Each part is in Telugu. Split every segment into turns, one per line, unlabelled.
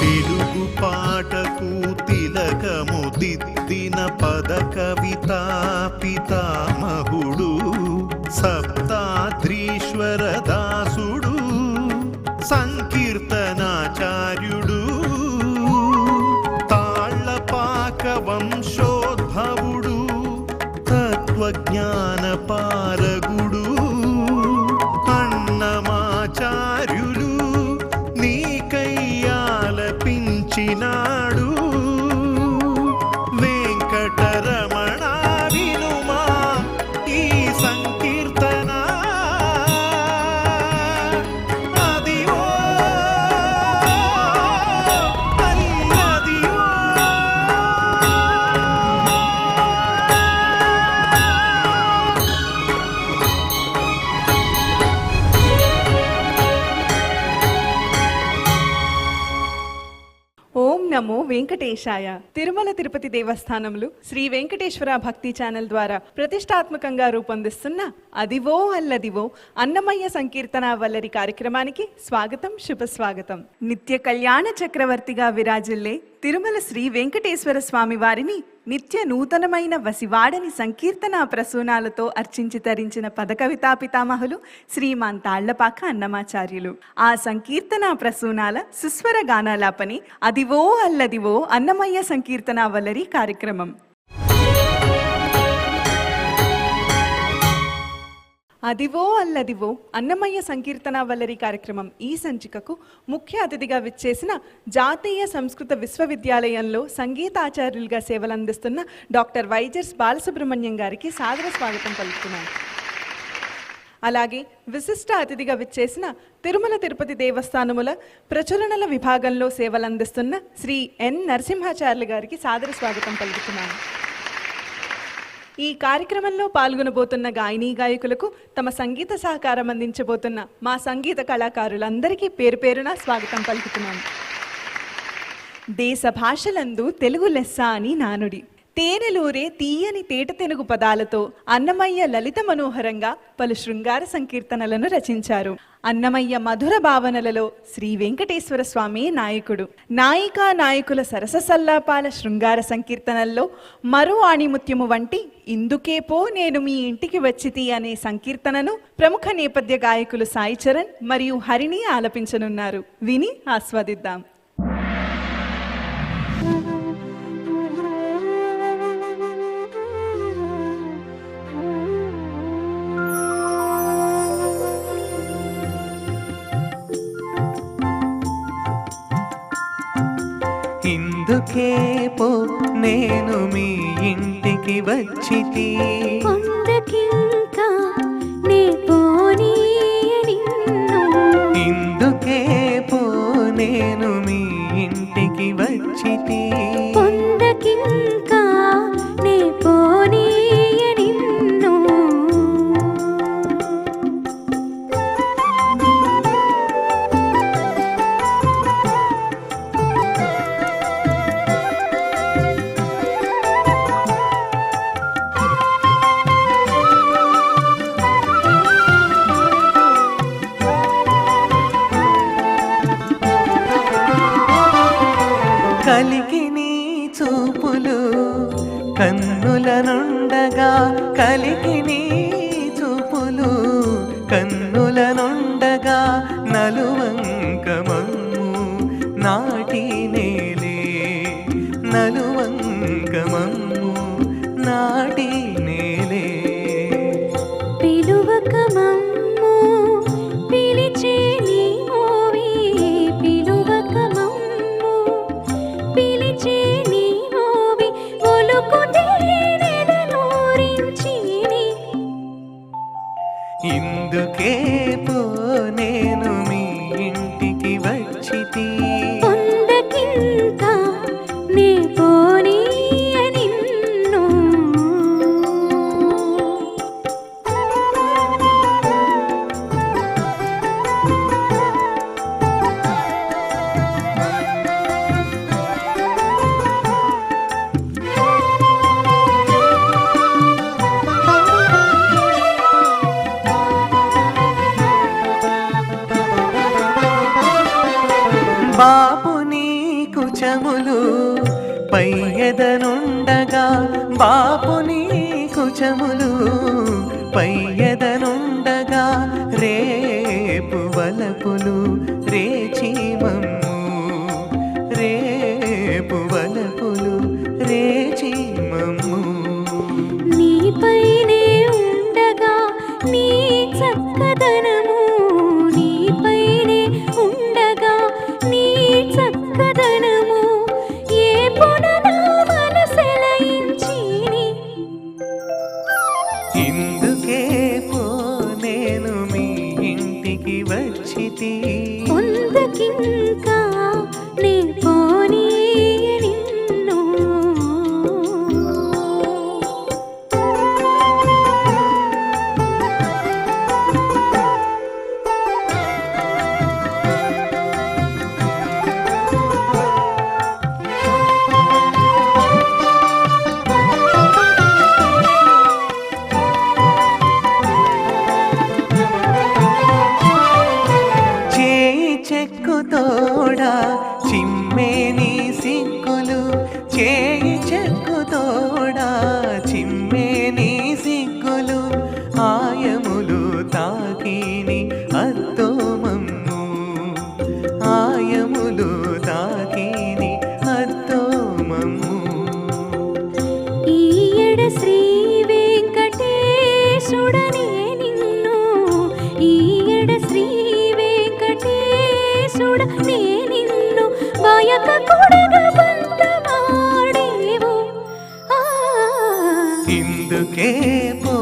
తెలుగు పాటకు తిలకము దిద్దిన పద కవితా పితామహుడు సప్తాద్రీశ్వర దాసుడు సంకీర్తనాచార్యుడు తాళ్లపాక వంశోద్భవుడు తత్వజ్ఞాన పారగుడు అన్నమాచార్యులు నీకయ్యాలపించినాడు వెంకటరమణ వినుమా ఈ సంకీర్తన అదివో అల్లదివో.
ఓం నమో వెంకటేశాయ. తిరుమల తిరుపతి దేవస్థానములు శ్రీ వెంకటేశ్వర భక్తి ఛానల్ ద్వారా ప్రతిష్టాత్మకంగా రూపొందిస్తున్న అదివో అల్లదివో అన్నమయ్య సంకీర్తన వల్లరి కార్యక్రమానికి స్వాగతం, శుభస్వాగతం. నిత్య కళ్యాణ చక్రవర్తిగా విరాజిల్లే తిరుమల శ్రీ వెంకటేశ్వర స్వామి వారిని నిత్య నూతనమైన వసివాడని సంకీర్తన ప్రసూనాలతో అర్చించి తరించిన పదకవితా పితామహులు శ్రీమాన్ తాళ్లపాక అన్నమాచార్యులు. ఆ సంకీర్తన ప్రసూనాల సుస్వర గానాలాపని అదివో అల్లదివో అన్నమయ్య సంకీర్తన వల్లరి కార్యక్రమం. అదివో అల్లదివో అన్నమయ్య సంకీర్తన వల్లరి కార్యక్రమం ఈ సంచికకు ముఖ్య అతిథిగా విచ్చేసిన జాతీయ సంస్కృత విశ్వవిద్యాలయంలో సంగీతాచార్యులుగా సేవలందిస్తున్న డాక్టర్ వైజర్స్ బాలసుబ్రహ్మణ్యం గారికి సాదర స్వాగతం పలుకుతున్నాను. అలాగే విశిష్ట అతిథిగా విచ్చేసిన తిరుమల తిరుపతి దేవస్థానముల ప్రచురణల విభాగంలో సేవలందిస్తున్న శ్రీ ఎన్ నరసింహాచార్యులు గారికి సాదర స్వాగతం పలుకుతున్నాను. ఈ కార్యక్రమంలో పాల్గొనబోతున్న గాయనీ గాయకులకు తమ సంగీత సహకారం అందించబోతున్న మా సంగీత కళాకారులందరికీ పేరు పేరున స్వాగతం పలుకుతున్నాను. దేశ భాషలందు తెలుగు లెస్స అని నానుడి, తేనెలూరే తీయని తేట తెనుగు పదాలతో అన్నమయ్య లలిత మనోహరంగా పలు శృంగార సంకీర్తనలను రచించారు. అన్నమయ్య మధుర భావనలలో శ్రీ వెంకటేశ్వర స్వామి నాయకుడు. నాయికా నాయకుల సరస సల్లాపాల శృంగార సంకీర్తనల్లో మరో ఆణిముత్యము వంటి ఇందుకేపో నేను మీ ఇంటికి వచ్చితి అనే సంకీర్తనను ప్రముఖ నేపథ్య గాయకులు సాయి చరణ్ మరియు హరిణి ఆలపించనున్నారు. విని ఆస్వాదిద్దాం.
ఇందుకే పో నేను మీ ఇంటికి వచ్చితి,
కొందకింకా నే పోనీయని నిన్ను.
ఇందుకే పో నేను మీ ఇంటికి వచ్చితి,
కొందకింకా నే పోనీయని నిన్ను.
కలికి నీ చూపులు కన్నుల నుండగా, కలికి నీ చూపులు కన్నుల నుండగా నలువంకమమ్ము నాటి నేలే, నలువంకమమ్ము నాటి నేలే.
పిలువక మమ్ము పిలిచే నీ మోవి, పిలువక మమ్ము పిలిచే నీ మోవి, ఒలుకుతే నెలనూరించిని.
ఇందుకే పో నేను మీ ఇంటికి వచ్చితి,
కొందకింకా నే పోనీయని నిన్ను.
బాపు నీ కుచములు పయ్యదనుండగా బాపుని కుచములు పయ్యదనుండగా రేపు వలపులు రేచిమమ్ము రేపు వలపులు రేచిమమ్ము
నీపైనే ఉండగా నీ చక్కదనము నీపైనే ఉండగా నీ చక్కదనము ఏ పుననా మనసెలయించిని
ఇందుకే పో నేను మీ ఇంటికి వచ్చితి
పొందకింకా నే పోనీ నిన్ను
చేయి చెక్కుతోడా చిమ్మే నీ సిగ్గులు చేయి చెక్కుతోడా చిమ్మే నీ సిగ్గులు ఆయములు తాకిని అద్దోమమ్ము ఆయములు తాకిని అద్దోమమ్ము
ఈయడ శ్రీ వెంకటేశుడనే నిన్ను ఈయడ శ్రీ వెంకటేశుడనే నిన్ను బాయక కొడగ బంధమాడేవు
ఇందుకే పో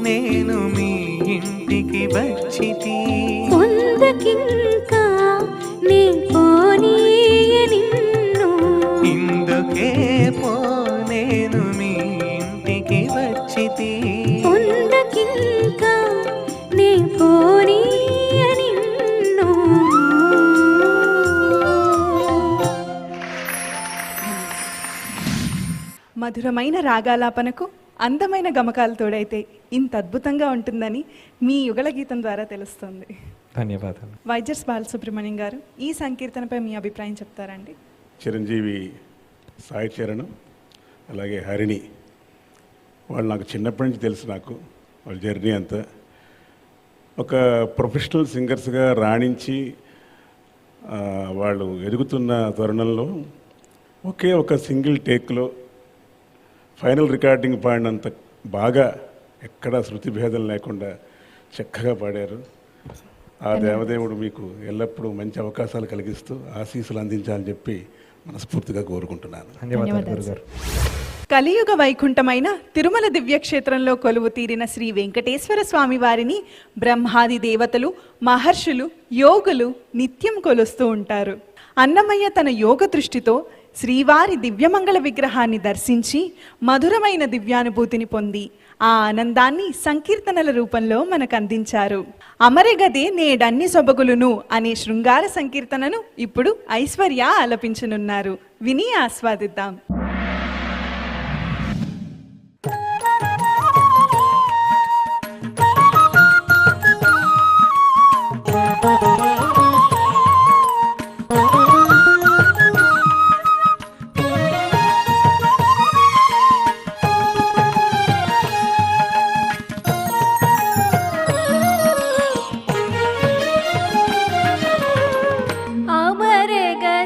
నేను మీ ఇంటికి వచ్చితి
పొందకింకా నే పోనీ నిన్ను
ఇందుకే పో నేను మీ ఇంటికి వచ్చితి
పొందకింకా నే పోనీ నిన్ను
మధురమైన రాగాలాపనకు అందమైన గమకాలు తోడైతే ఇంత అద్భుతంగా ఉంటుందని మీ యుగళ గీతం ద్వారా తెలుస్తుంది.
ధన్యవాదాలు.
వైద్యస్ బాలసుబ్రహ్మణ్యం గారు, ఈ సంకీర్తనపై మీ అభిప్రాయం చెప్తారండి?
చిరంజీవి సాయి చరణ్ అలాగే హరిణి వాళ్ళు నాకు చిన్నప్పటి నుంచి తెలుసు. నాకు వాళ్ళ జర్నీ అంతా ఒక ప్రొఫెషనల్ సింగర్స్గా రాణించి వాళ్ళు ఎదుగుతున్న తరుణంలో ఒకే ఒక సింగిల్ టేక్లో ఫైనల్ రికార్డింగ్ పాడినంత బాగా ఎక్కడా శృతి భేదం లేకుండా చక్కగా పాడారు. ఆ దేవదేవుడు మీకు ఎల్లప్పుడూ మంచి అవకాశాలు కలిగిస్తూ ఆశీస్సులు అందించాలని చెప్పి మనస్ఫూర్తిగా కోరుకుంటున్నాను.
ధన్యవాదాలు గురుగారు.
కలియుగ వైకుంఠమైన తిరుమల దివ్యక్షేత్రంలో కొలువు తీరిన శ్రీ వెంకటేశ్వర స్వామి వారిని బ్రహ్మాది దేవతలు, మహర్షులు, యోగులు నిత్యం కొలుస్తూ ఉంటారు. అన్నమయ్య తన యోగ దృష్టితో శ్రీవారి దివ్యమంగళ విగ్రహాన్ని దర్శించి మధురమైన దివ్యానుభూతిని పొంది ఆ ఆనందాన్ని సంకీర్తనల రూపంలో మనకు అందించారు. అమరగదే నేడన్ని సొబగులును అనే శృంగార సంకీర్తనను ఇప్పుడు ఐశ్వర్య ఆలపించనున్నారు. విని ఆస్వాదిద్దాం.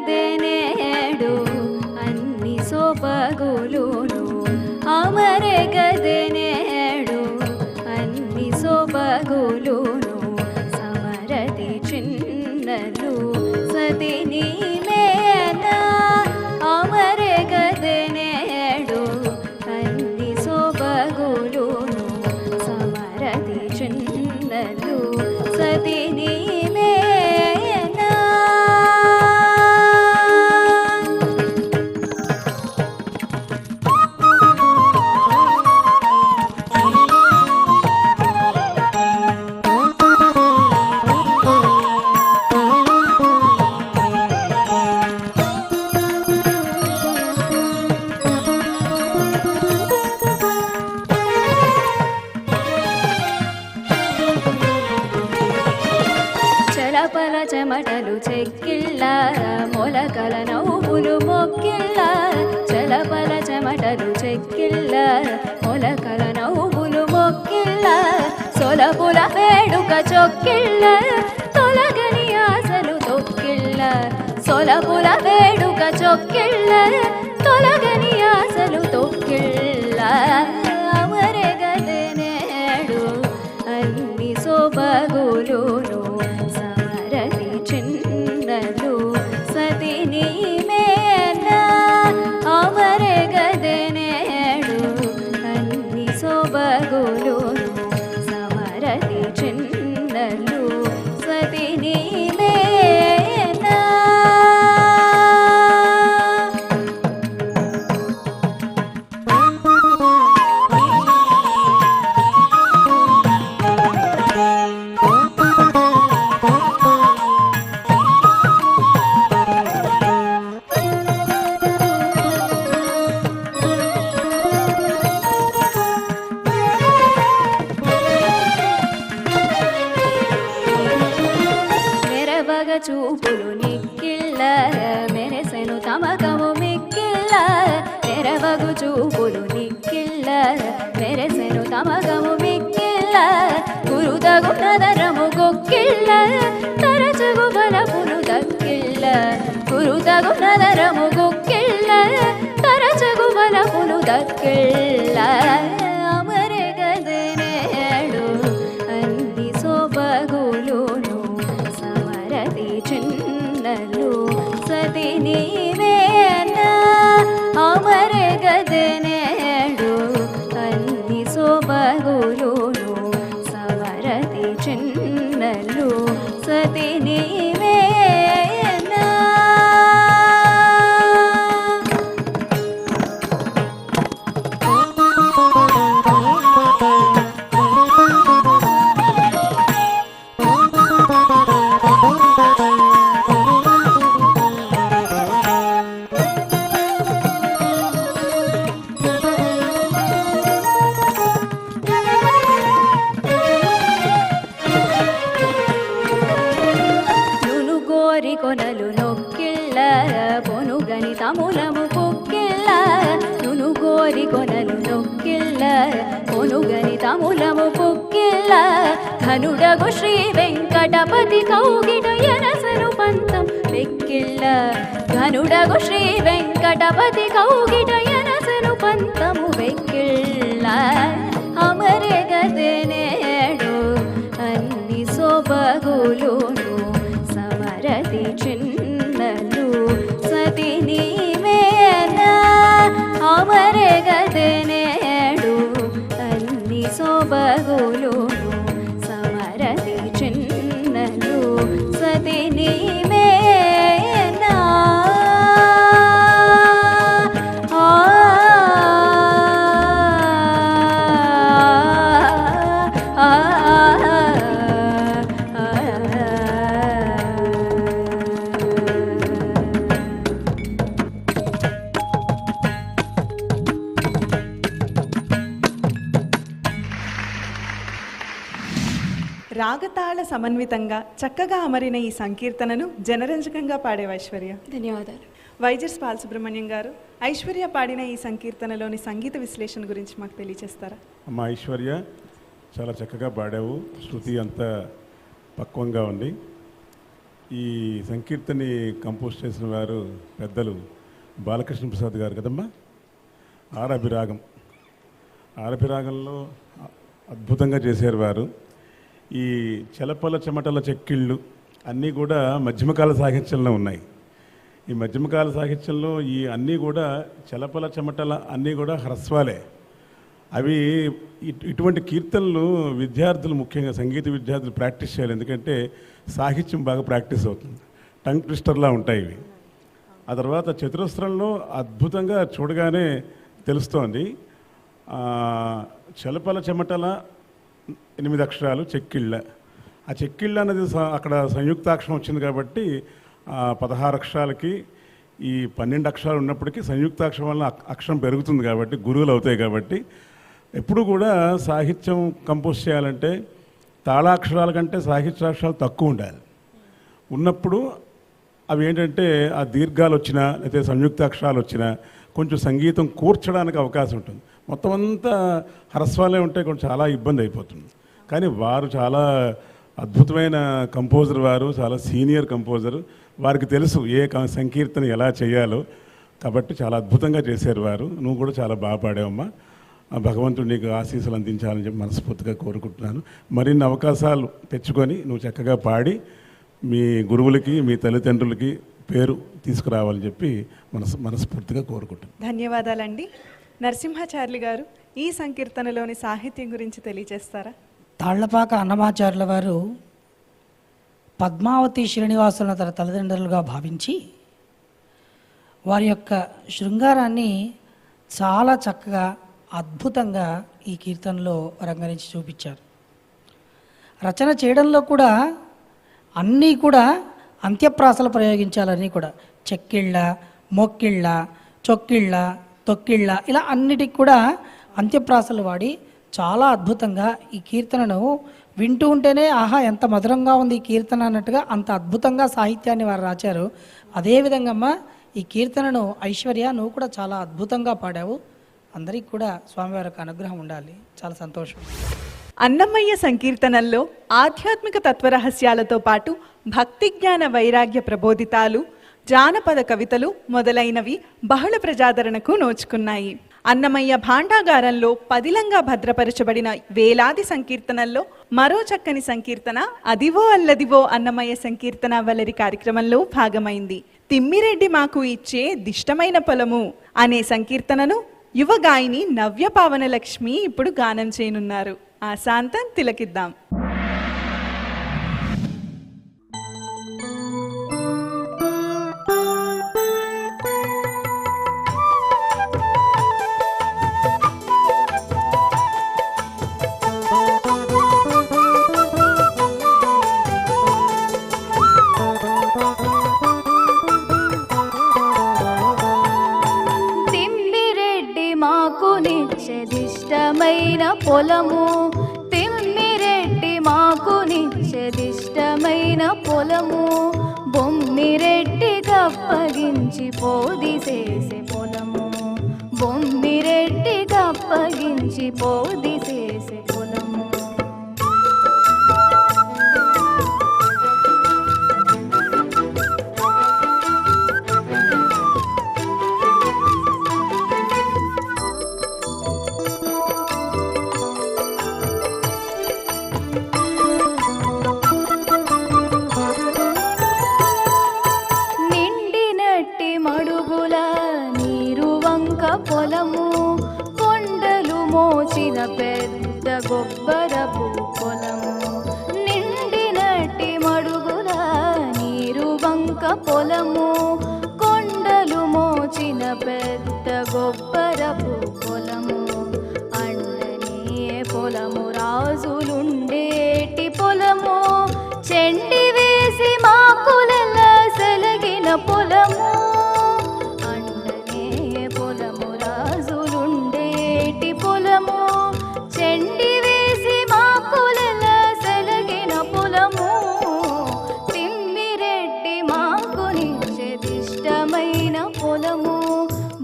అమరగదనేడు అన్ని సొబగులును అమరగదనేడు అన్ని సొబగులును సమరతి చిన్నలు సతిని మేనా అమరగదనేడు అన్ని సొబగులును సమరతి చిన్నలు సతిని మేనా చలపల చెమటలు చెక్కిళ్ళ మొలకల నవ్వులు మొక్కిళ్ళ చలపల చెమటలు చెక్కిళ్ళ మొలకల నవ్వులు మొక్కిళ్ళ సొలపుల వేడుక చొక్కిళ్ళ తొలగని ఆశలు తొక్కిళ్ళ సొలపుల వేడుక చొక్కిళ్ళ తొలగని ఆశలు తొక్కిళ్ళ అమరే గదే నేడు అన్ని సోబగులును సమరది చిన్నలు సతి నీమేనా అమరే గదే నేడు అన్ని సోబగులును సమరది చిన్నలు సతి నీమేనా మెరవగ చూపులు నిక్కిళ్ళ మెరెసెను తమకము మిక్కిళ్ళ మెరవగు చూపులు నిక్కిళ్ళ మెరెసెను తమకము మిక్కిళ్ళ గురుదగు నదరము గొక్కిళ్ళ తరచగు బలపులు దక్కిళ్ళ గురుదగు నదరము గొక్కిళ్ళ తరచగు బలపులు దక్కిళ్ళ అమరే గదే నేడు అన్ని సోబగులును సమరది చిన్నలు సతి నీవేనా అమరే గదే నేడు అన్ని సోబగులును సమరది చిన్నలు సతి నీవేనా నునుగోరి కొనలు నొక్కిళ్ళ పొనుగని తములము పొక్కిళ్ళ నునుగోరి కొనలు నొక్కిళ్ళ పొనుగని తములము పొక్కిళ్ళ ధనుడగు శ్రీ వెంకటపతి కౌగిట ఎనసను పంతం వెక్కిళ్ళ ధనుడగు శ్రీ వెంకటపతి కౌగిట ఎనసను పంతము వెక్కిళ్ళ అమరే గదే నేడు అన్ని సోబగులును సమరది చిన్నలు సతి నీవేనా అమరే గదే నేడు అన్ని సోబగులును సమరది చిన్నలు సతి నీవేనా
రాగతాళ సమన్వితంగా చక్కగా అమరిన ఈ సంకీర్తనను జనరంజకంగా పాడేవి ఐశ్వర్య.
ధన్యవాదాలు.
వైజర్స్ బాలసుబ్రహ్మణ్యం గారు, ఐశ్వర్య పాడిన ఈ సంకీర్తనలోని సంగీత విశ్లేషణ గురించి మాకు తెలియజేస్తారా?
అమ్మ ఐశ్వర్య, చాలా చక్కగా పాడావు. శృతి అంతా పక్వంగా ఉంది. ఈ సంకీర్తని కంపోజ్ చేసిన వారు పెద్దలు బాలకృష్ణ ప్రసాద్ గారు కదమ్మా. ఆరభిరాగం, ఆరభిరాగంలో అద్భుతంగా చేశారు వారు. ఈ చలపల చెమటల చెక్కిళ్ళు అన్నీ కూడా మధ్యమకాల సాహిత్యంలో ఉన్నాయి. ఈ మధ్యమకాల సాహిత్యంలో ఈ అన్నీ కూడా చలపల చెమటల అన్నీ కూడా హ్రస్వాలే. అవి ఇటువంటి కీర్తనలు విద్యార్థులు, ముఖ్యంగా సంగీత విద్యార్థులు ప్రాక్టీస్ చేయాలి. ఎందుకంటే సాహిత్యం బాగా ప్రాక్టీస్ అవుతుంది. టంగ్ ట్విస్టర్లా ఉంటాయి ఇవి. ఆ తర్వాత చతురస్రంలో అద్భుతంగా చూడగానే తెలుస్తోంది. చలపల చెమటల 8 అక్షరాలు చెక్కిళ్ళ. ఆ చెక్కిళ్ళ అనేది అక్కడ సంయుక్తాక్షరం వచ్చింది కాబట్టి 16 అక్షరాలకి ఈ 12 అక్షరాలు ఉన్నప్పటికీ సంయుక్తాక్షరం వల్ల అక్షరం పెరుగుతుంది కాబట్టి గురువులు అవుతాయి. కాబట్టి ఎప్పుడు కూడా సాహిత్యం కంపోజ్ చేయాలంటే తాళాక్షరాల కంటే సాహిత్యాక్షరాలు తక్కువ ఉండాలి. ఉన్నప్పుడు అవి ఏంటంటే ఆ దీర్ఘాలు వచ్చినా లేకపోతే సంయుక్తాక్షరాలు వచ్చినా కొంచెం సంగీతం కూర్చడానికి అవకాశం ఉంటుంది. మొత్తం అంతా హరస్వాలే ఉంటే కొంచెం చాలా ఇబ్బంది అయిపోతుంది. కానీ వారు చాలా అద్భుతమైన కంపోజర్, వారు చాలా సీనియర్ కంపోజర్, వారికి తెలుసు ఏ సంకీర్తన ఎలా చేయాలో. కాబట్టి చాలా అద్భుతంగా చేశారు వారు. నువ్వు కూడా చాలా బాగా పాడావమ్మా. భగవంతుడు నీకు ఆశీస్సులు అందించాలని చెప్పి మనస్ఫూర్తిగా కోరుకుంటున్నాను. మరిన్ని అవకాశాలు తెచ్చుకొని నువ్వు చక్కగా పాడి మీ గురువులకి మీ తల్లిదండ్రులకి పేరు తీసుకురావాలని చెప్పి మనస్ఫూర్తిగా కోరుకుంటున్నాను.
ధన్యవాదాలండి. నరసింహాచార్యులు గారు, ఈ సంకీర్తనలోని సాహిత్యం గురించి తెలియజేస్తారా?
తాళ్లపాక అన్నమాచార్యుల వారు పద్మావతి శ్రీనివాసులను తన తల్లిదండ్రులుగా భావించి వారి యొక్క శృంగారాన్ని చాలా చక్కగా అద్భుతంగా ఈ కీర్తనలో రంగరించి చూపించారు. రచన చేయడంలో కూడా అన్నీ కూడా అంత్యప్రాసలు ప్రయోగించాలని కూడా చెక్కిళ్ళ, మొక్కిళ్ళ, చొక్కిళ్ళ, తొక్కిళ్ళ ఇలా అన్నిటికి కూడా అంత్యప్రాసలు వాడి చాలా అద్భుతంగా ఈ కీర్తనను వింటూ ఉంటేనే ఆహా ఎంత మధురంగా ఉంది ఈ కీర్తన అన్నట్టుగా అంత అద్భుతంగా సాహిత్యాన్ని వారు రాశారు. అదేవిధంగా అమ్మ ఈ కీర్తనను ఐశ్వర్య నువ్వు కూడా చాలా అద్భుతంగా పాడావు. అందరికీ కూడా స్వామివారి యొక్క అనుగ్రహం ఉండాలి. చాలా సంతోషం.
అన్నమయ్య సంకీర్తనల్లో ఆధ్యాత్మిక తత్వరహస్యాలతో పాటు భక్తి జ్ఞాన వైరాగ్య ప్రబోధితాలు, జానపద కవితలు మొదలైనవి బహుళ ప్రజాదరణకు నోచుకున్నాయి. అన్నమయ్య భాండాగారంలో పదిలంగా భద్రపరచబడిన వేలాది సంకీర్తనల్లో మరో చక్కని సంకీర్తన అదివో అల్లదివో అన్నమయ్య సంకీర్తన వల్లరి కార్యక్రమంలో భాగమైంది. తిమ్మిరెడ్డి మాకు ఇచ్చే దిష్టమైన పొలము అనే సంకీర్తనను యువ గాయని నవ్య పావన లక్ష్మి ఇప్పుడు గానం చేయనున్నారు. ఆశాంతం తిలకిద్దాం.
నిశ్చదిష్టమైన పొలము, తిమ్మిరెడ్డి మాకు నిశ్చదిష్టమైన పొలము, బొమ్మిరెడ్డికి అప్పగించి పోదిసేసే పొలము, బొమ్మిరెడ్డికి అప్పగించి పోదిసేసే పొలము. పొలము, కొండలు మోచిన పెద్ద గొబ్బరపు పొలము, నిండినట్టి మడుగుల నీరు వంక పొలము, కొండలు మోచిన పెద్ద గొబ్బరపు పొలము, అండనే పొలము రాజులుండేటి పొలము, చెండి వేసి మాకులెల్ల సెలగిన పొలము, చెండి వేసి మాకులెల సెలగిన పొలము, తిమ్మిరెడ్డి మాకు నిశ్చదిష్టమైన పొలము,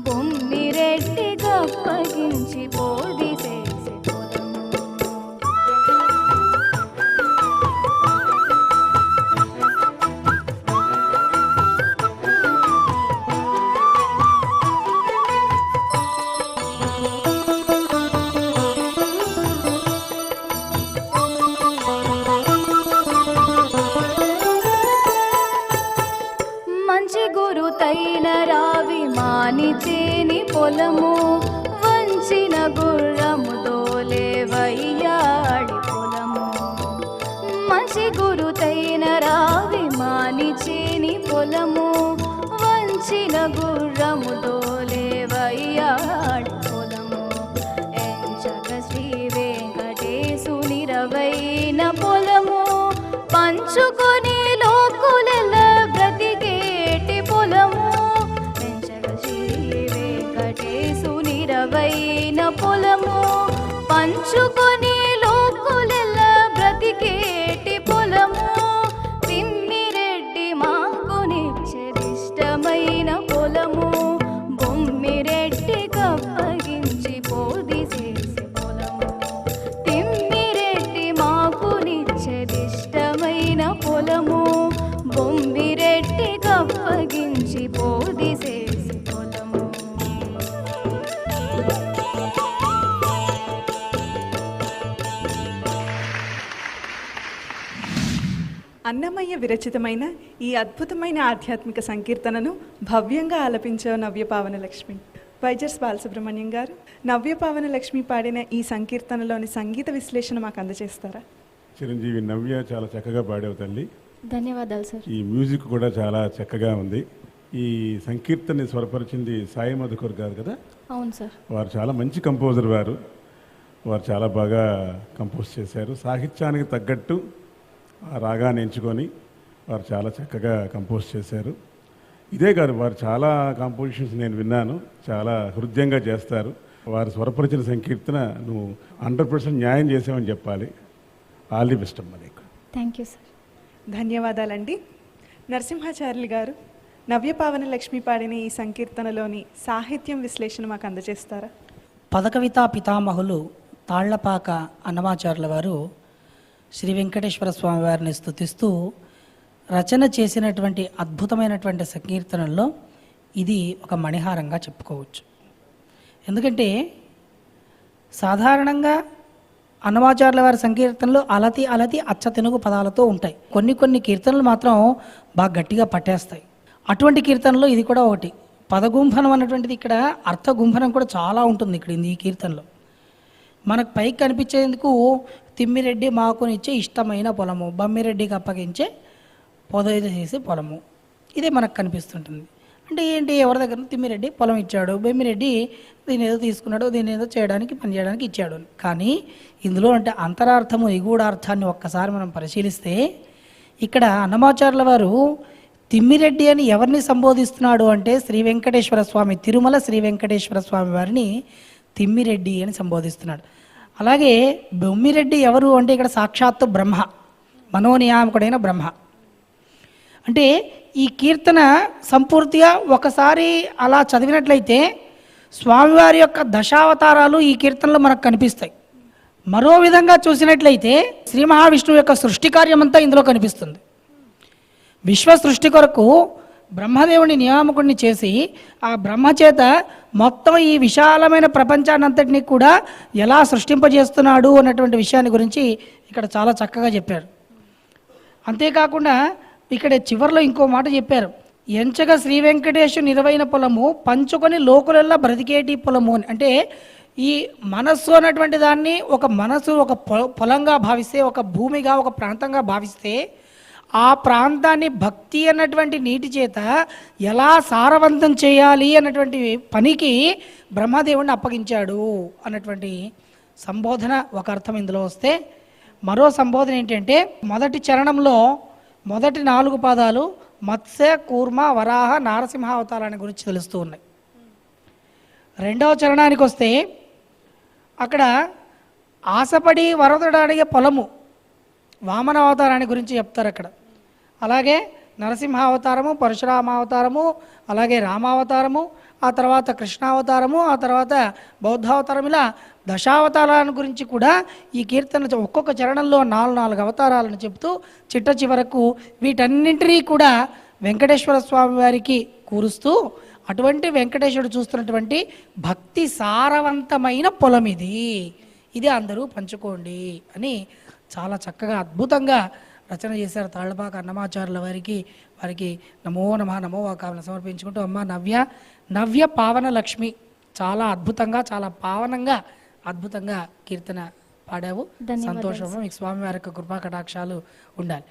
బొమ్మిరెడ్డికి అప్పగించి పోదిసేసే పొలము. గురుతైన రావి మానిచేని పొలము, వంచిన గుర్రము దోలే వయ్యాడి పొలము, మంచి గురుతైన రావి మానిచేని పొలము, వంచిన గుర్రము దోలే వయ్యాడి పొలము, ఎంచక శ్రీ వెంకటేశుని రవైన పొలము, పంచుకొని లోకులెల్ల బ్రతికేటి పొలము, పెంచగ శ్రీ వెంకటేశుని రవైన పొలము, పంచుకొని లోకులెల్ల బ్రతికేటి పొలము, తిమ్మిరెడ్డి
అన్నమయ్య విరచితమైన ఈ అద్భుతమైన ఆధ్యాత్మిక సంకీర్తనను భవ్యంగా ఆలపించే నవ్యపావన లక్ష్మి. వైజర్స్ బాలసుబ్రహ్మణ్యం గారు, నవ్యపావన లక్ష్మి పాడిన ఈ సంకీర్తనలోని సంగీత విశ్లేషణ మాకు అందజేస్తారా?
చిరంజీవి నవ్య చాలా చక్కగా పాడావు తల్లి.
ధన్యవాదాలు సార్.
ఈ మ్యూజిక్ కూడా చాలా చక్కగా ఉంది. ఈ సంకీర్తనని స్వరపరిచింది సాయి మధుకర్ గారు కదా?
అవును సార్.
వారు చాలా మంచి కంపోజర్. వారు చాలా బాగా కంపోజ్ చేశారు. సాహిత్యానికి తగ్గట్టు ఆ రాగాన్ని ఎంచుకొని వారు చాలా చక్కగా కంపోజ్ చేశారు. ఇదే కాదు, వారు చాలా కాంపోజిషన్స్ నేను విన్నాను, చాలా హృదయంగా చేస్తారు. వారు స్వరపరిచిన సంకీర్తన నువ్వు 100% న్యాయం చేసావని చెప్పాలి. ఆల్ ది బెస్ట్ అమ్మా నీకు.
Thank you sir.
ధన్యవాదాలండి. నరసింహాచార్యులు గారు, నవ్యపావన లక్ష్మి పాడిన ఈ సంకీర్తనలోని సాహిత్యం విశ్లేషణ మాకు అందజేస్తారా?
పదకవితా పితామహులు తాళ్లపాక అన్నమాచార్యుల వారు శ్రీ వెంకటేశ్వర స్వామి వారిని స్తుతిస్తూ రచన చేసినటువంటి అద్భుతమైనటువంటి సంకీర్తనల్లో ఇది ఒక మణిహారంగా చెప్పుకోవచ్చు. ఎందుకంటే సాధారణంగా అన్నమాచార్యుల వారి సంకీర్తనలు అలతి అలతి అచ్చ తెనుగు పదాలతో ఉంటాయి. కొన్ని కీర్తనలు మాత్రం బాగా గట్టిగా పట్టేస్తాయి. అటువంటి కీర్తనలో ఇది కూడా ఒకటి. పదగుంభనం అన్నటువంటిది, ఇక్కడ అర్థగుంభనం కూడా చాలా ఉంటుంది ఇక్కడ ఈ కీర్తనలో. మనకు పైకి కనిపించేందుకు తిమ్మిరెడ్డి మాకునిచ్చే ఇష్టమైన పొలము, బమ్మిరెడ్డికి అప్పగించే పొదైదు చేసే పొలము, ఇదే మనకు కనిపిస్తుంటుంది. అంటే ఏంటి, ఎవరి దగ్గర తిమ్మిరెడ్డి పొలం ఇచ్చాడు, బెమ్మిరెడ్డి దీని ఏదో తీసుకున్నాడు, దీని ఏదో చేయడానికి పని చేయడానికి ఇచ్చాడు. కానీ ఇందులో అంటే అంతరార్థము నిగూఢార్థాన్ని ఒక్కసారి మనం పరిశీలిస్తే ఇక్కడ అన్నమాచార్యుల వారు తిమ్మిరెడ్డి అని ఎవరిని సంబోధిస్తున్నాడు అంటే శ్రీ వెంకటేశ్వర స్వామి, తిరుమల శ్రీ వెంకటేశ్వర స్వామి వారిని తిమ్మిరెడ్డి అని సంబోధిస్తున్నాడు. అలాగే బొమ్మిరెడ్డి ఎవరు అంటే ఇక్కడ సాక్షాత్తు బ్రహ్మ, మనోనియామకుడైన బ్రహ్మ. అంటే ఈ కీర్తన సంపూర్తిగా ఒకసారి అలా చదివినట్లయితే స్వామివారి యొక్క దశావతారాలు ఈ కీర్తనలో మనకు కనిపిస్తాయి. మరో విధంగా చూసినట్లయితే శ్రీ మహావిష్ణువు యొక్క సృష్టి కార్యమంతా ఇందులో కనిపిస్తుంది. విశ్వ సృష్టి కొరకు బ్రహ్మదేవుని నియామకుడిని చేసి ఆ బ్రహ్మచేత మొత్తం ఈ విశాలమైన ప్రపంచాన్నంతటినీ కూడా ఎలా సృష్టింపజేస్తున్నాడు అన్నటువంటి విషయాన్ని గురించి ఇక్కడ చాలా చక్కగా చెప్పారు. అంతేకాకుండా ఇక్కడ చివరిలో ఇంకో మాట చెప్పారు, ఎంచగా శ్రీ వెంకటేశ్వరు నిర్వైన పొలము పంచుకొని లోకులెల్లా బ్రతికేటి పొలము అని. అంటే ఈ మనస్సు అన్నటువంటి దాన్ని ఒక మనసు ఒక పొలంగా భావిస్తే, ఒక భూమిగా ఒక ప్రాంతంగా భావిస్తే ఆ ప్రాంతాన్ని భక్తి అన్నటువంటి నీటి చేత ఎలా సారవంతం చేయాలి అన్నటువంటి పనికి బ్రహ్మదేవుడిని అప్పగించాడు అన్నటువంటి సంబోధన ఒక అర్థం ఇందులో వస్తే, మరో సంబోధన ఏంటంటే మొదటి చరణంలో మొదటి 4 పాదాలు మత్స్య, కూర్మ, వరాహ, నారసింహ అవతారాన్ని గురించి తెలుస్తూ ఉన్నాయి. రెండవ చరణానికి వస్తే అక్కడ ఆశపడి వరదడాడిగే పొలము వామన అవతారాన్ని గురించి చెప్తారు అక్కడ. అలాగే నరసింహ అవతారము, పరశురామ అవతారము, అలాగే రామావతారము, ఆ తర్వాత కృష్ణావతారము, ఆ తర్వాత బౌద్ధావతారం, ఇలా దశావతారాల గురించి కూడా ఈ కీర్తన ఒక్కొక్క చరణంలో 4 అవతారాలను చెప్తూ చిట్ట చివరకు వీటన్నింటినీ కూడా వెంకటేశ్వర స్వామి వారికి కూరుస్తూ అటువంటి వెంకటేశ్వరుడు చూస్తున్నటువంటి భక్తి సారవంతమైన పొలం ఇది అందరూ పంచుకోండి అని చాలా చక్కగా అద్భుతంగా రచన చేశారు తాళ్లపాక అన్నమాచార్యుల వారికి నమో నమః నమో వాకాలను సమర్పించుకుంటూ, అమ్మ నవ్య పావన లక్ష్మి చాలా అద్భుతంగా, చాలా పావనంగా, అద్భుతంగా కీర్తన పాడావు. సంతోషం. మీకు స్వామివారి యొక్క కృపా కటాక్షాలు ఉండాలి.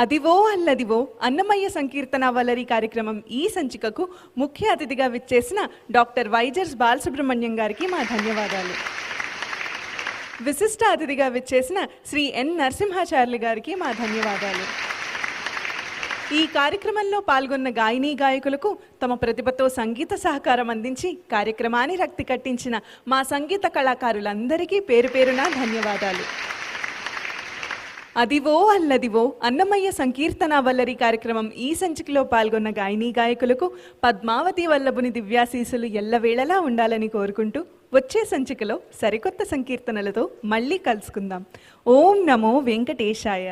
అదివో అల్లదివో అన్నమయ్య సంకీర్తన వల్లరి కార్యక్రమం ఈ సంచికకు ముఖ్య అతిథిగా విచ్చేసిన డాక్టర్ వైజర్స్ బాలసుబ్రహ్మణ్యం గారికి మా ధన్యవాదాలు. విశిష్ట అతిథిగా విచ్చేసిన శ్రీ ఎన్ నరసింహాచార్యులు గారికి మా ధన్యవాదాలు. ఈ కార్యక్రమంలో పాల్గొన్న గాయనీ గాయకులకు తమ ప్రతిభతో సంగీత సహకారం అందించి కార్యక్రమాన్ని రక్తి కట్టించిన మా సంగీత కళాకారులందరికీ పేరు పేరున ధన్యవాదాలు. అదివో అల్లదివో అన్నమయ్య సంకీర్తన వల్లరి కార్యక్రమం ఈ సంచికలో పాల్గొన్న గాయనీ గాయకులకు పద్మావతి వల్లభుని దివ్యాశీసులు ఎల్లవేళలా ఉండాలని కోరుకుంటూ వచ్చే సంచికలో సరికొత్త సంకీర్తనలతో మళ్ళీ కలుసుకుందాం. ఓం నమో వెంకటేశాయ.